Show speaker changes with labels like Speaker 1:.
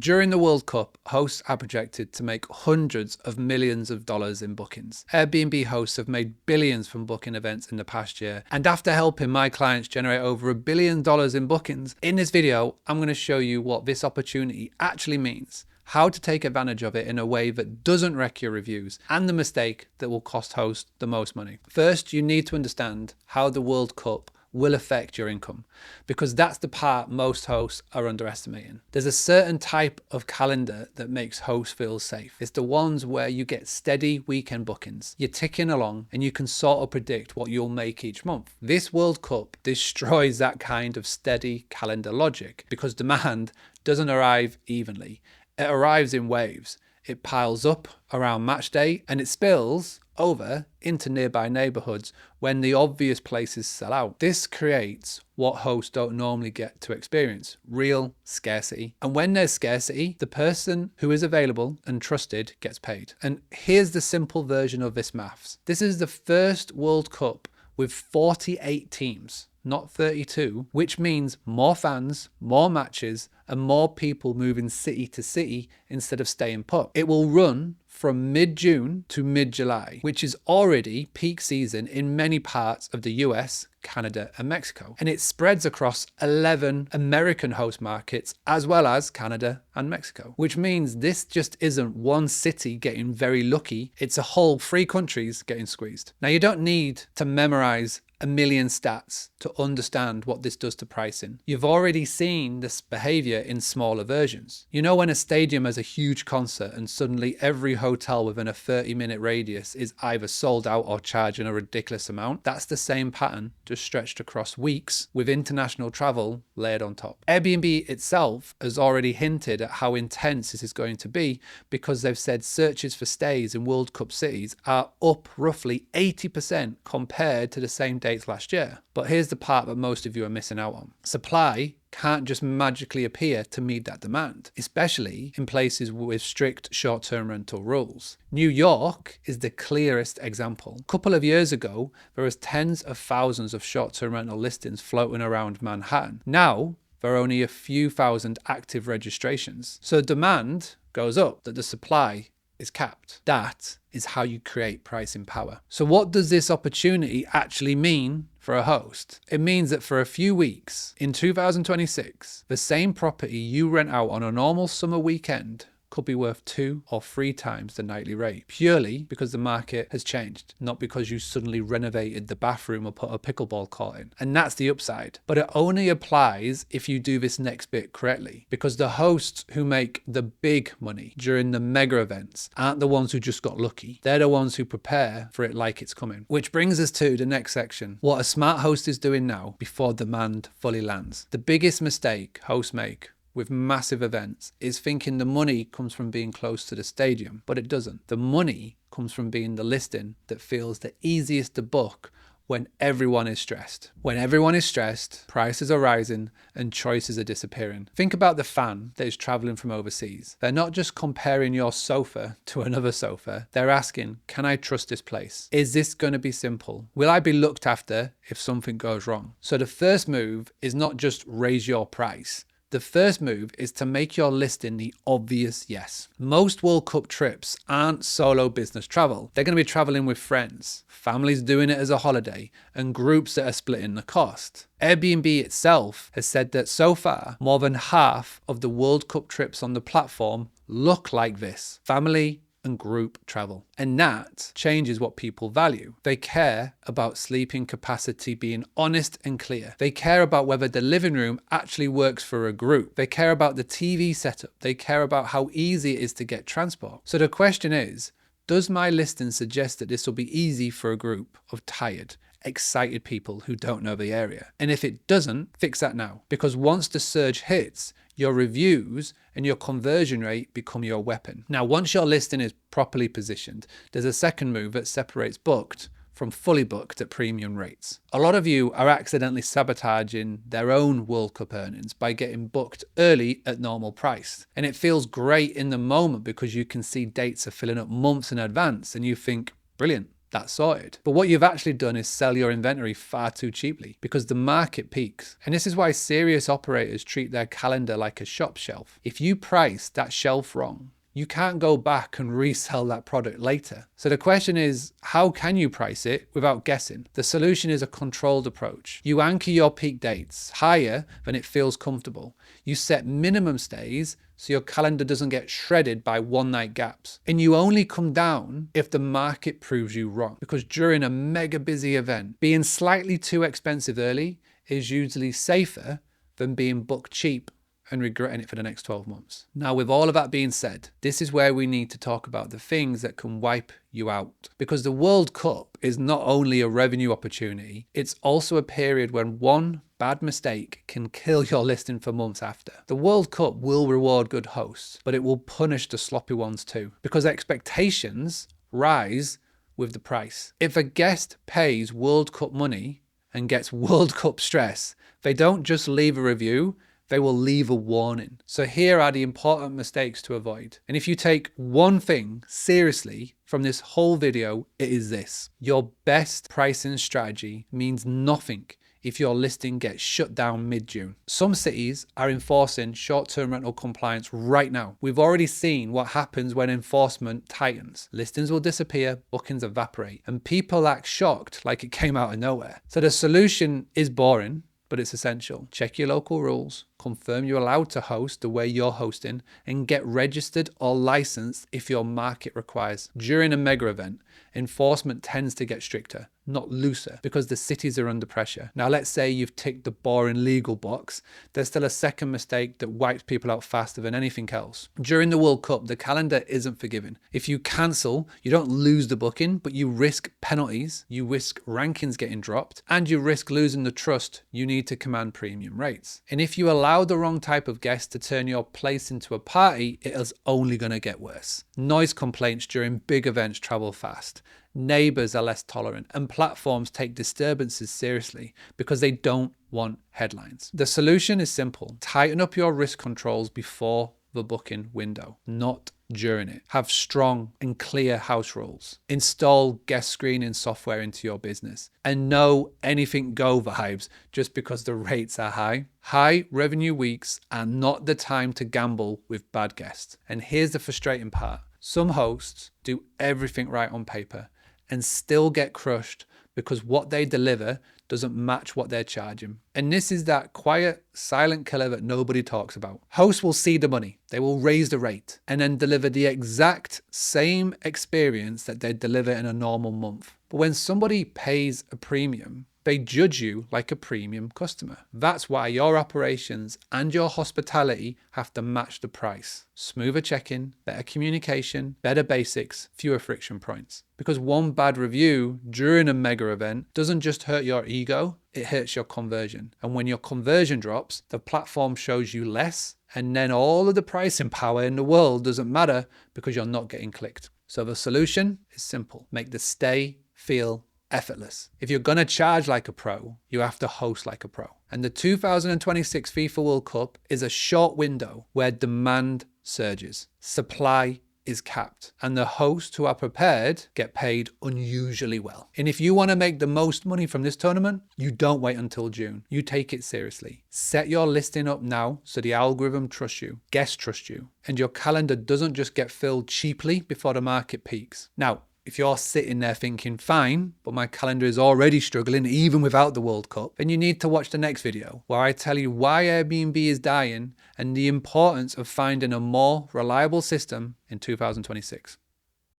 Speaker 1: During the World Cup, hosts are projected to make hundreds of millions of dollars in bookings. Airbnb hosts have made billions from booking events in the past year, and after helping my clients generate over $1 billion in bookings, in this video, I'm going to show you what this opportunity actually means, how to take advantage of it in a way that doesn't wreck your reviews, and the mistake that will cost hosts the most money. First, you need to understand how the World Cup will affect your income, because that's the part most hosts are underestimating. There's a certain type of calendar that makes hosts feel safe. It's the ones where you get steady weekend bookings. You're ticking along and you can sort of predict what you'll make each month. This World Cup destroys that kind of steady calendar logic because demand doesn't arrive evenly. It arrives in waves. It piles up around match day and it spills over into nearby neighborhoods when the obvious places sell out. This creates what hosts don't normally get to experience: real scarcity. And when there's scarcity, the person who is available and trusted gets paid. And here's the simple version of this maths. This is the first World Cup with 48 teams, not 32, which means more fans, more matches, and more people moving city to city instead of staying put. It will run from mid-June to mid-July, which is already peak season in many parts of the US, Canada, and Mexico. And it spreads across 11 American host markets, as well as Canada and Mexico, which means this just isn't one city getting very lucky. It's a whole 3 countries getting squeezed. Now, you don't need to memorize a million stats to understand what this does to pricing. You've already seen this behavior in smaller versions. You know when a stadium has a huge concert and suddenly every hotel within a 30-minute radius is either sold out or charging a ridiculous amount? That's the same pattern, just stretched across weeks with international travel layered on top. Airbnb itself has already hinted at how intense this is going to be because they've said searches for stays in World Cup cities are up roughly 80% compared to the same dates last year. But here's the part that most of you are missing out on. Supply can't just magically appear to meet that demand, especially in places with strict short-term rental rules. New York is the clearest example. A couple of years ago, there was tens of thousands of short-term rental listings floating around Manhattan. Now, there are only a few thousand active registrations. So demand goes up, that the supply is capped. That is how you create pricing power. So what does this opportunity actually mean for a host? It means that for a few weeks in 2026, the same property you rent out on a normal summer weekend could be worth 2 or 3 times the nightly rate, purely because the market has changed, not because you suddenly renovated the bathroom or put a pickleball court in. And that's the upside. But it only applies if you do this next bit correctly, because the hosts who make the big money during the mega events aren't the ones who just got lucky. They're the ones who prepare for it like it's coming. Which brings us to the next section: what a smart host is doing now before demand fully lands. The biggest mistake hosts make with massive events is thinking the money comes from being close to the stadium, but it doesn't. The money comes from being the listing that feels the easiest to book when everyone is stressed. When everyone is stressed, prices are rising and choices are disappearing. Think about the fan that is traveling from overseas. They're not just comparing your sofa to another sofa. They're asking, can I trust this place? Is this going to be simple? Will I be looked after if something goes wrong? So the first move is not just raise your price. The first move is to make your listing the obvious yes. Most World Cup trips aren't solo business travel. They're going to be traveling with friends, families doing it as a holiday, and groups that are splitting the cost. Airbnb itself has said that so far, more than half of the World Cup trips on the platform look like this: family and group travel. And that changes what people value. They care about sleeping capacity being honest and clear. They care about whether the living room actually works for a group. They care about the TV setup. They care about how easy it is to get transport. So the question is, does my listing suggest that this will be easy for a group of tired, excited people who don't know the area? And if it doesn't, fix that now. Because once the surge hits, your reviews and your conversion rate become your weapon. Now, once your listing is properly positioned, there's a second move that separates booked from fully booked at premium rates. A lot of you are accidentally sabotaging their own World Cup earnings by getting booked early at normal price. And it feels great in the moment because you can see dates are filling up months in advance and you think, brilliant, that's sorted. But what you've actually done is sell your inventory far too cheaply because the market peaks. And this is why serious operators treat their calendar like a shop shelf. If you price that shelf wrong, you can't go back and resell that product later. So the question is, how can you price it without guessing? The solution is a controlled approach. You anchor your peak dates higher than it feels comfortable. You set minimum stays so your calendar doesn't get shredded by one-night gaps. And you only come down if the market proves you wrong. Because during a mega busy event, being slightly too expensive early is usually safer than being booked cheap and regretting it for the next 12 months. Now, with all of that being said, this is where we need to talk about the things that can wipe you out. Because the World Cup is not only a revenue opportunity, it's also a period when one bad mistake can kill your listing for months after. The World Cup will reward good hosts, but it will punish the sloppy ones too, because expectations rise with the price. If a guest pays World Cup money and gets World Cup stress, they don't just leave a review, they will leave a warning. So here are the important mistakes to avoid. And if you take one thing seriously from this whole video, it is this. Your best pricing strategy means nothing if your listing gets shut down mid-June. Some cities are enforcing short-term rental compliance right now. We've already seen what happens when enforcement tightens. Listings will disappear, bookings evaporate, and people act shocked like it came out of nowhere. So the solution is boring, but it's essential. Check your local rules, confirm you're allowed to host the way you're hosting, and get registered or licensed if your market requires. During a mega event, enforcement tends to get stricter, not looser, because the cities are under pressure. Now, let's say you've ticked the boring legal box. There's still a second mistake that wipes people out faster than anything else. During the World Cup, the calendar isn't forgiving. If you cancel, you don't lose the booking, but you risk penalties, you risk rankings getting dropped, and you risk losing the trust you need to command premium rates. And if you allow the wrong type of guest to turn your place into a party, it is only going to get worse. Noise complaints during big events travel fast. Neighbors are less tolerant, and platforms take disturbances seriously because they don't want headlines. The solution is simple. Tighten up your risk controls before the booking window, not during it. Have strong and clear house rules. Install guest screening software into your business. And no anything go vibes just because the rates are high. High revenue weeks are not the time to gamble with bad guests. And here's the frustrating part. Some hosts do everything right on paper and still get crushed because what they deliver doesn't match what they're charging. And this is that quiet, silent killer that nobody talks about. Hosts will see the money, they will raise the rate, and then deliver the exact same experience that they deliver in a normal month. But when somebody pays a premium, they judge you like a premium customer. That's why your operations and your hospitality have to match the price. Smoother check-in, better communication, better basics, fewer friction points. Because one bad review during a mega event doesn't just hurt your ego, it hurts your conversion. And when your conversion drops, the platform shows you less, and then all of the pricing power in the world doesn't matter because you're not getting clicked. So the solution is simple. Make the stay feel effortless. If you're going to charge like a pro, you have to host like a pro. And the 2026 FIFA World Cup is a short window where demand surges. Supply is capped. And the hosts who are prepared get paid unusually well. And if you want to make the most money from this tournament, you don't wait until June. You take it seriously. Set your listing up now so the algorithm trusts you, guests trust you, and your calendar doesn't just get filled cheaply before the market peaks. Now, if you're sitting there thinking, fine, but my calendar is already struggling even without the World Cup, then you need to watch the next video where I tell you why Airbnb is dying and the importance of finding a more reliable system in 2026.